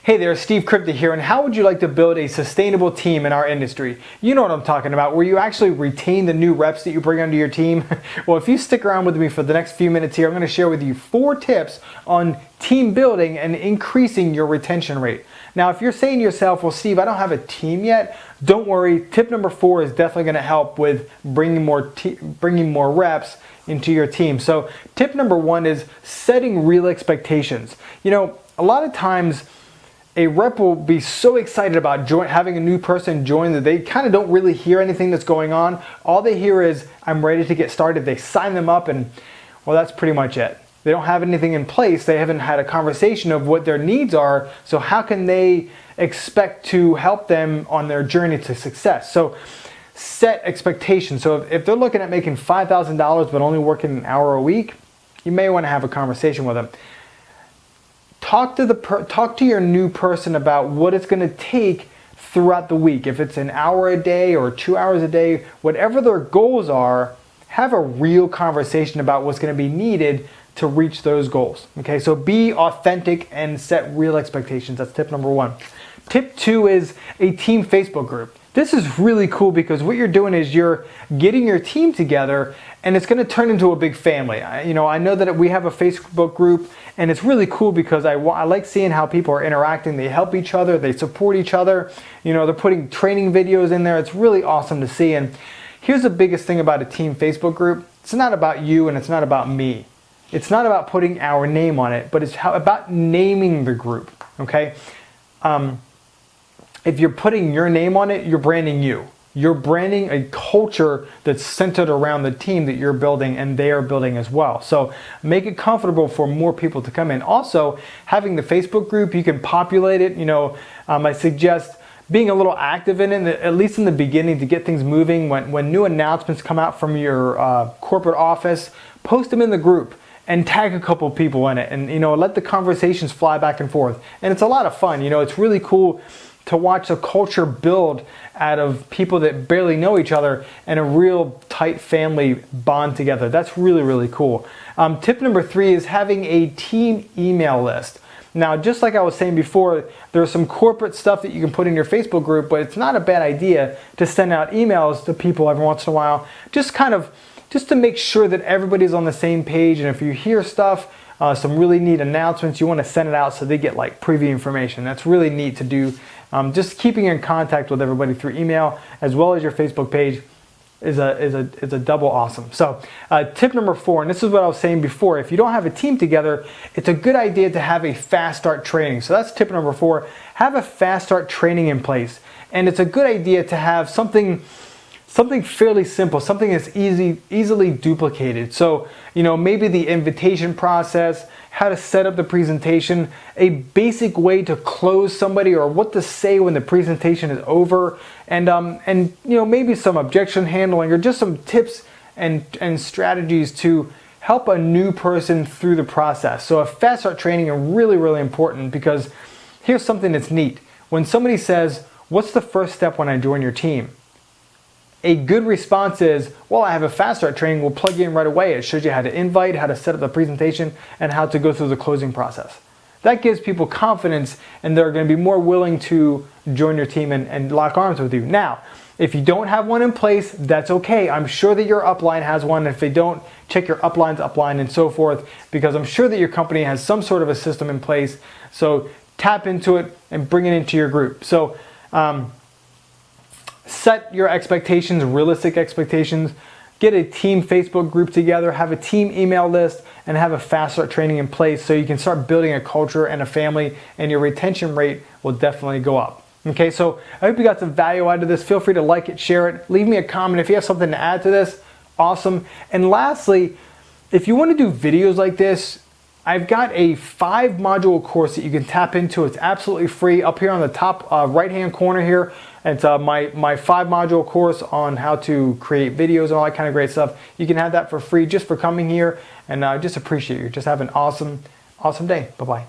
Hey there, Steve Krypta here, and how would you like to build a sustainable team in our industry? You know what I'm talking about, where you actually retain the new reps that you bring onto your team. Well, if you stick around with me for the next few minutes here, I'm going to share with you 4 tips on team building and increasing your retention rate. Now, if you're saying to yourself, well, Steve, I don't have a team yet, don't worry. Tip number 4 is definitely going to help with bringing more reps into your team. So tip number 1 is setting real expectations. You know, a lot of times, a rep will be so excited about having a new person join that they kind of don't really hear anything that's going on. All they hear is, I'm ready to get started. They sign them up and, well, that's pretty much it. They don't have anything in place. They haven't had a conversation of what their needs are. So how can they expect to help them on their journey to success? So set expectations. So if they're looking at making $5,000 but only working an hour a week, you may want to have a conversation with them. Talk to your new person about what it's going to take throughout the week. If it's an hour a day or 2 hours a day, whatever their goals are, have a real conversation about what's going to be needed to reach those goals. Okay, so be authentic and set real expectations. That's tip number 1. Tip 2 is a team Facebook group. This is really cool because what you're doing is you're getting your team together and it's going to turn into a big family. I know that we have a Facebook group and it's really cool because I like seeing how people are interacting. They help each other, they support each other. You know, they're putting training videos in there. It's really awesome to see. And here's the biggest thing about a team Facebook group. It's not about you and it's not about me. It's not about putting our name on it, but it's about naming the group, okay? If you're putting your name on it, you're branding you. You're branding a culture that's centered around the team that you're building and they are building as well. So make it comfortable for more people to come in. Also, having the Facebook group, you can populate it. I suggest being a little active in it, at least in the beginning, to get things moving. When new announcements come out from your corporate office, post them in the group and tag a couple people in it and, let the conversations fly back and forth. And it's a lot of fun. It's really cool to watch a culture build out of people that barely know each other and a real tight family bond together. That's really, really cool. Tip number 3 is having a team email list. Now, just like I was saying before, there's some corporate stuff that you can put in your Facebook group, but it's not a bad idea to send out emails to people every once in a while, just to make sure that everybody's on the same page. And if you hear stuff, some really neat announcements, you want to send it out so they get like preview information. That's really neat to do. Just keeping in contact with everybody through email as well as your Facebook page is a double awesome. So tip number 4, and this is what I was saying before, if you don't have a team together, it's a good idea to have a fast start training. So that's tip number 4. Have a fast start training in place. And it's a good idea to have something fairly simple, something that's easily duplicated. So, maybe the invitation process, how to set up the presentation, a basic way to close somebody or what to say when the presentation is over, and maybe some objection handling or just some tips and strategies to help a new person through the process. So a fast start training is really, really important because here's something that's neat. When somebody says, what's the first step when I join your team? A good response is, well, I have a fast start training. We'll plug you in right away. It shows you how to invite, how to set up the presentation, and how to go through the closing process. That gives people confidence and they're going to be more willing to join your team and lock arms with you. Now, if you don't have one in place, that's okay. I'm sure that your upline has one. If they don't, check your upline's upline and so forth, because I'm sure that your company has some sort of a system in place. So tap into it and bring it into your group. So, set your expectations, realistic expectations. Get a team Facebook group together, have a team email list, and have a fast start training in place so you can start building a culture and a family, and your retention rate will definitely go up. Okay, so I hope you got some value out of this. Feel free to like it, share it, leave me a comment if you have something to add to this. Awesome. And lastly, if you want to do videos like this, I've got a 5-module course that you can tap into. It's absolutely free. Up here on the top right-hand corner here, it's my 5-module course on how to create videos and all that kind of great stuff. You can have that for free just for coming here, and I just appreciate you. Just have an awesome day. Bye-bye.